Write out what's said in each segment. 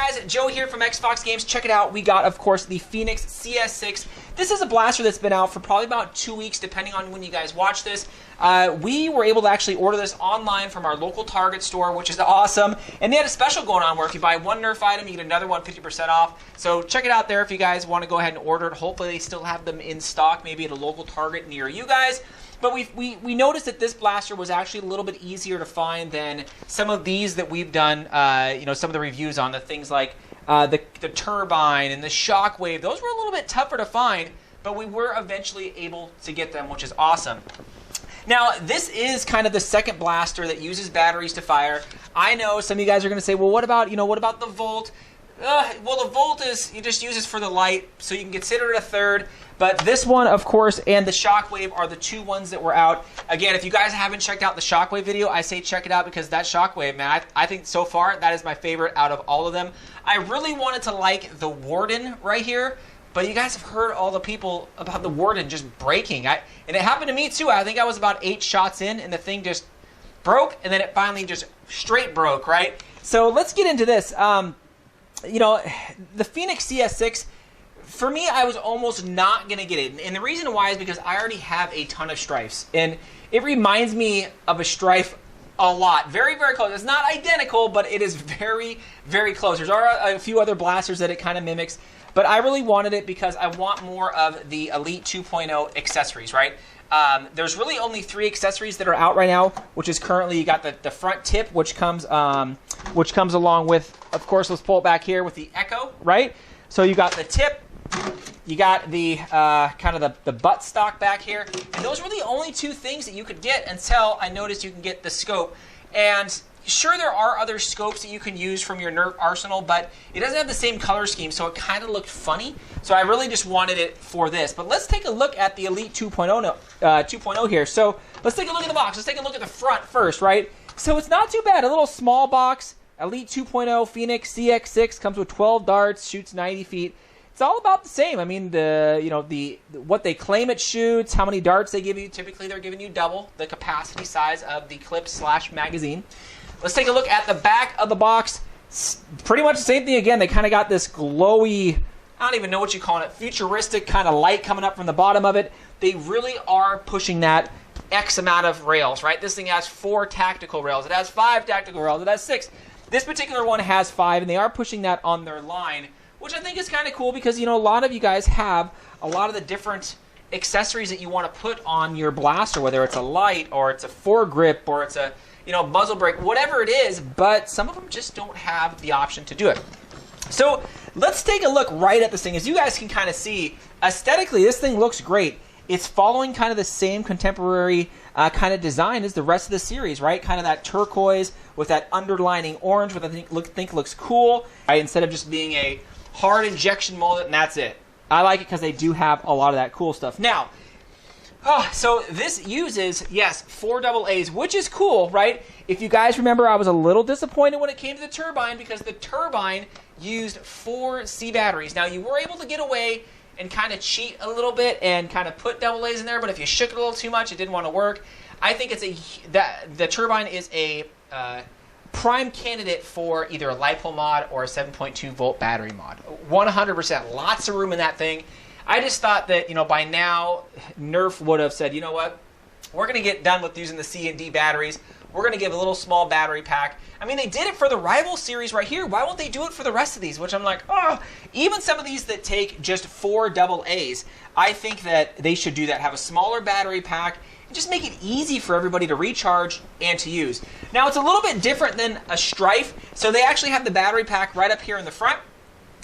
guys? Joe here from XFoxGames. Check it out. We got, of course, the Phoenix CS-6. This is a blaster that's been out for probably about 2 weeks, depending on when you guys watch this. We were able to actually order this online from our local Target store, which is awesome. And they had a special going on where if you buy one Nerf item, you get another one 50% off. So check it out there if you guys want to go ahead and order it. Hopefully they still have them in stock, maybe at a local Target near you guys. But we noticed that this blaster was actually a little bit easier to find than some of these that we've done, some of the reviews on, the things like the turbine and the shockwave. Those were a little bit tougher to find, but we were eventually able to get them, which is awesome. Now, this is kind of the second blaster that uses batteries to fire. I know some of you guys are going to say, well, what about the Volt? Well, the Volt you just use this for the light, so you can consider it a third. But this one, of course, and the Shockwave are the two ones that were out. Again, if you guys haven't checked out the Shockwave video, I say check it out because that Shockwave, man, I think so far that is my favorite out of all of them. I really wanted to like the Warden right here, but you guys have heard all the people about the Warden just breaking. And it happened to me too. I think I was about 8 shots in, and the thing just broke, and then it finally just straight broke, right? So let's get into this. The Phoenix CS-6, for me, I was almost not going to get it. And the reason why is because I already have a ton of Stryfes. And it reminds me of a Stryfe a lot. Very, very close. It's not identical, but it is very, very close. There are a few other blasters that it kind of mimics. But I really wanted it because I want more of the Elite 2.0 accessories, right? There's really only 3 accessories that are out right now, which is currently, you got the front tip, which comes along with, of course, let's pull it back here with the Echo, right? So you got the tip, you got the kind of the butt stock back here, and those were the only 2 things that you could get until I noticed you can get the scope. And sure, there are other scopes that you can use from your Nerf arsenal, but it doesn't have the same color scheme, so it kind of looked funny. So I really just wanted it for this. But let's take a look at the Elite 2.0 here. So let's take a look at the box. Let's take a look at the front first, right? So it's not too bad. A little small box. Elite 2.0 Phoenix CS-6 comes with 12 darts, shoots 90 feet. It's all about the same. I mean, what they claim it shoots, how many darts they give you. Typically, they're giving you double the capacity size of the clip/magazine. Let's take a look at the back of the box. Pretty much the same thing again. They kind of got this glowy, I don't even know what you call it, futuristic kind of light coming up from the bottom of it. They really are pushing that X amount of rails, right? This thing has 4 tactical rails. It has 5 tactical rails. It has 6. This particular one has 5, and they are pushing that on their line, which I think is kind of cool because, a lot of you guys have a lot of the different accessories that you want to put on your blaster, whether it's a light or it's a foregrip or it's a muzzle brake, whatever it is, but some of them just don't have the option to do it. So let's take a look right at this thing. As you guys can kind of see, aesthetically, this thing looks great. It's following kind of the same contemporary kind of design as the rest of the series, right? Kind of that turquoise with that underlining orange, which I think looks cool, right? Instead of just being a hard injection molded and that's it. I like it because they do have a lot of that cool stuff. Now, so this uses, yes, 4 AA's, which is cool, right? If you guys remember, I was a little disappointed when it came to the turbine because the turbine used 4 C batteries. Now, you were able to get away and kind of cheat a little bit and kind of put AA's in there, but if you shook it a little too much, it didn't want to work. I think the turbine is a prime candidate for either a LiPo mod or a 7.2 volt battery mod. 100%, lots of room in that thing. I just thought that, by now, Nerf would have said, you know what, we're going to get done with using the C and D batteries. We're going to give a little small battery pack. I mean, they did it for the Rival series right here. Why won't they do it for the rest of these? Which I'm like, even some of these that take just 4 AA's, I think that they should do that. Have a smaller battery pack and just make it easy for everybody to recharge and to use. Now, it's a little bit different than a Stryfe. So they actually have the battery pack right up here in the front.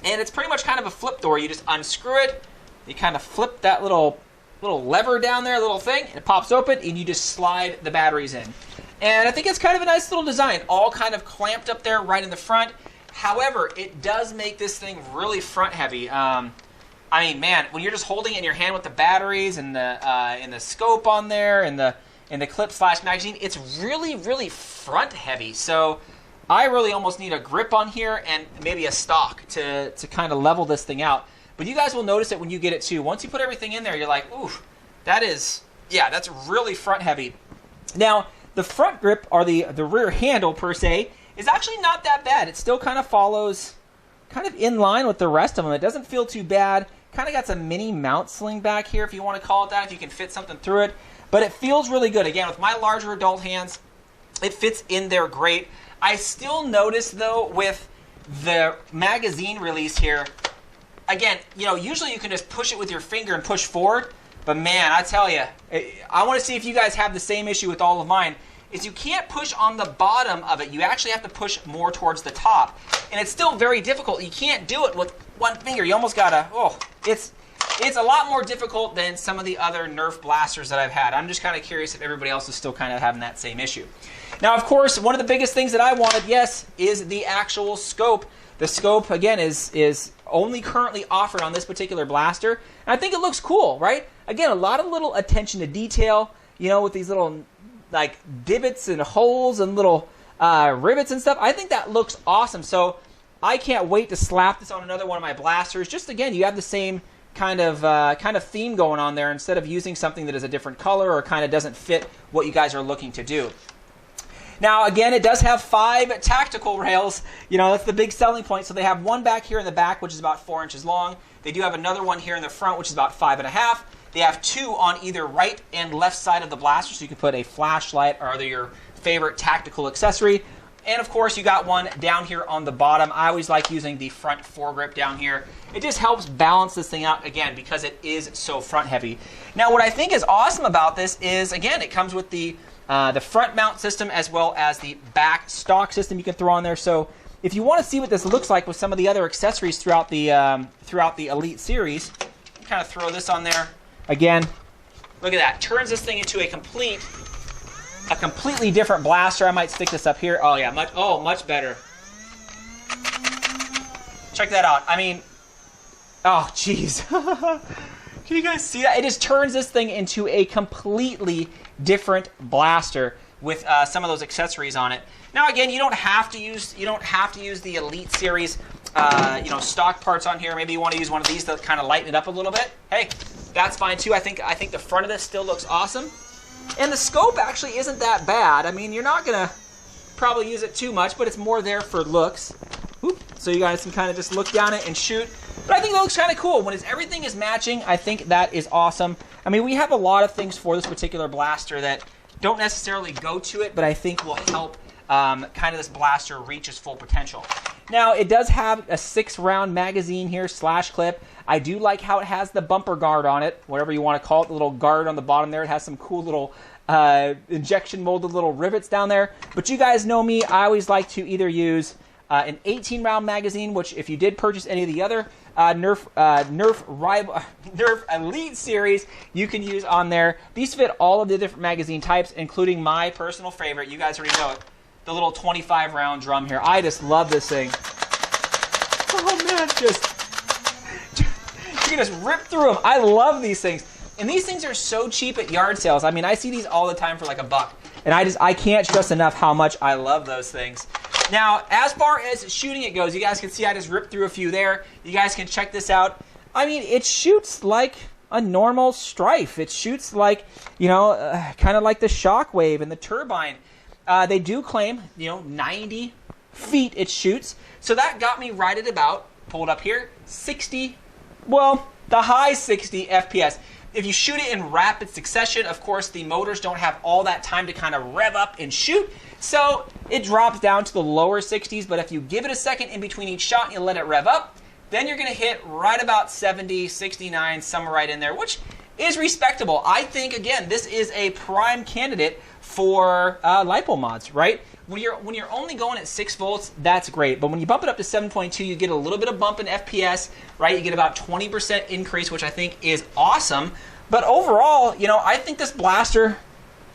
And it's pretty much kind of a flip door. You just unscrew it. You kind of flip that little lever down there, little thing, and it pops open, and you just slide the batteries in. And I think it's kind of a nice little design, all kind of clamped up there right in the front. However, it does make this thing really front heavy. I mean, man, when you're just holding it in your hand with the batteries and the scope on there and the clip/magazine, it's really, really front heavy. So I really almost need a grip on here and maybe a stock to kind of level this thing out. But you guys will notice it when you get it too. Once you put everything in there, you're like, ooh, that's really front heavy. Now, the front grip, or the rear handle per se, is actually not that bad. It still kind of follows kind of in line with the rest of them. It doesn't feel too bad. Kind of got some mini mount sling back here, if you want to call it that, if you can fit something through it. But it feels really good. Again, with my larger adult hands, it fits in there great. I still notice, though, with the magazine release here, again, you know, usually you can just push it with your finger and push forward. But man, I tell you, I want to see if you guys have the same issue with all of mine, is you can't push on the bottom of it. You actually have to push more towards the top. And it's still very difficult. You can't do it with one finger. You almost gotta, it's a lot more difficult than some of the other Nerf blasters that I've had. I'm just kind of curious if everybody else is still kind of having that same issue. Now, of course, one of the biggest things that I wanted, yes, is the actual scope. The scope, again, is only currently offered on this particular blaster. And I think it looks cool, right? Again, a lot of little attention to detail, you know, with these little, like, divots and holes and little rivets and stuff. I think that looks awesome. So I can't wait to slap this on another one of my blasters. Just, again, you have the same kind of theme going on there instead of using something that is a different color or kind of doesn't fit what you guys are looking to do. Now, again, it does have 5 tactical rails. You know, that's the big selling point. So they have one back here in the back, which is about 4 inches long. They do have another one here in the front, which is about 5.5. They have 2 on either right and left side of the blaster, so you can put a flashlight or other your favorite tactical accessory. And, of course, you got one down here on the bottom. I always like using the front foregrip down here. It just helps balance this thing out, again, because it is so front heavy. Now, what I think is awesome about this is, again, it comes with the front mount system as well as the back stock system you can throw on there. So if you want to see what this looks like with some of the other accessories throughout the Elite series, kind of throw this on there. Again, look at that. Turns this thing into a completely different blaster. I might stick this up here. Oh yeah, much better. Check that out. I mean, oh jeez. Can you guys see that? It just turns this thing into a completely different blaster with some of those accessories on it. Now again, you don't have to use the Elite series stock parts on here. Maybe you want to use one of these to kind of lighten it up a little bit. Hey, that's fine too. I think the front of this still looks awesome. And the scope actually isn't that bad. I mean, you're not gonna probably use it too much, but it's more there for looks. Oop. So you guys can kind of just look down it and shoot. But I think that looks kind of cool. When everything is matching, I think that is awesome. I mean, we have a lot of things for this particular blaster that don't necessarily go to it, but I think will help kind of this blaster reach its full potential. Now, it does have a 6-round magazine here, slash clip. I do like how it has the bumper guard on it, whatever you want to call it, the little guard on the bottom there. It has some cool little injection molded little rivets down there. But you guys know me, I always like to either use an 18-round magazine, which if you did purchase any of the other Nerf Elite series, you can use on there. These fit all of the different magazine types, including my personal favorite. You guys already know it. The little 25-round drum here. I just love this thing. Oh man, you can just rip through them. I love these things. And these things are so cheap at yard sales. I mean, I see these all the time for like $1. And I can't stress enough how much I love those things. Now, as far as shooting it goes, you guys can see I just ripped through a few there. You guys can check this out. I mean, it shoots like a normal Stryfe. It shoots like, kind of like the Shockwave and the Turbine. They do claim, 90 feet it shoots. So that got me right at about, pull it up here, 60, well, the high 60 FPS. If you shoot it in rapid succession, of course, the motors don't have all that time to kind of rev up and shoot. So it drops down to the lower 60s. But if you give it a second in between each shot and you let it rev up, then you're going to hit right about 70, 69, somewhere right in there, which is respectable. I think, again, this is a prime candidate for LiPo mods, right? When you're only going at 6 volts, that's great. But when you bump it up to 7.2, you get a little bit of bump in FPS, right? You get about 20% increase, which I think is awesome. But overall, I think this blaster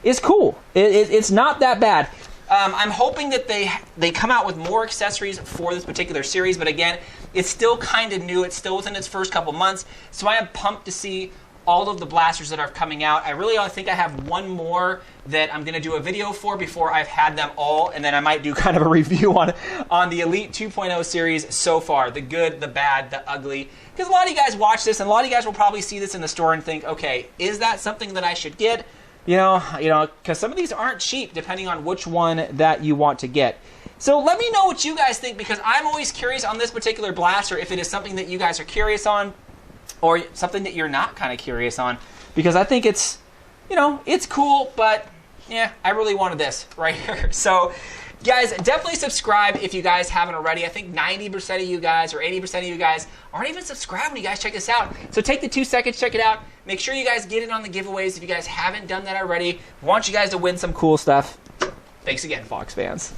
is cool. It's not that bad. I'm hoping that they come out with more accessories for this particular series. But again, it's still kind of new. It's still within its first couple months. So I am pumped to see all of the blasters that are coming out. I really think I have one more that I'm going to do a video for before I've had them all, and then I might do kind of a review on the Elite 2.0 series so far, the good, the bad, the ugly. Because a lot of you guys watch this, and a lot of you guys will probably see this in the store and think, okay, is that something that I should get? Because some of these aren't cheap depending on which one that you want to get. So let me know what you guys think, because I'm always curious on this particular blaster if it is something that you guys are curious on or something that you're not kind of curious on, because I think it's, you know, it's cool, but yeah, I really wanted this right here. So guys, definitely subscribe if you guys haven't already. I think 90% of you guys or 80% of you guys aren't even subscribed when you guys check this out. So take the 2 seconds, check it out. Make sure you guys get in on the giveaways if you guys haven't done that already. I want you guys to win some cool stuff. Thanks again, Fox fans.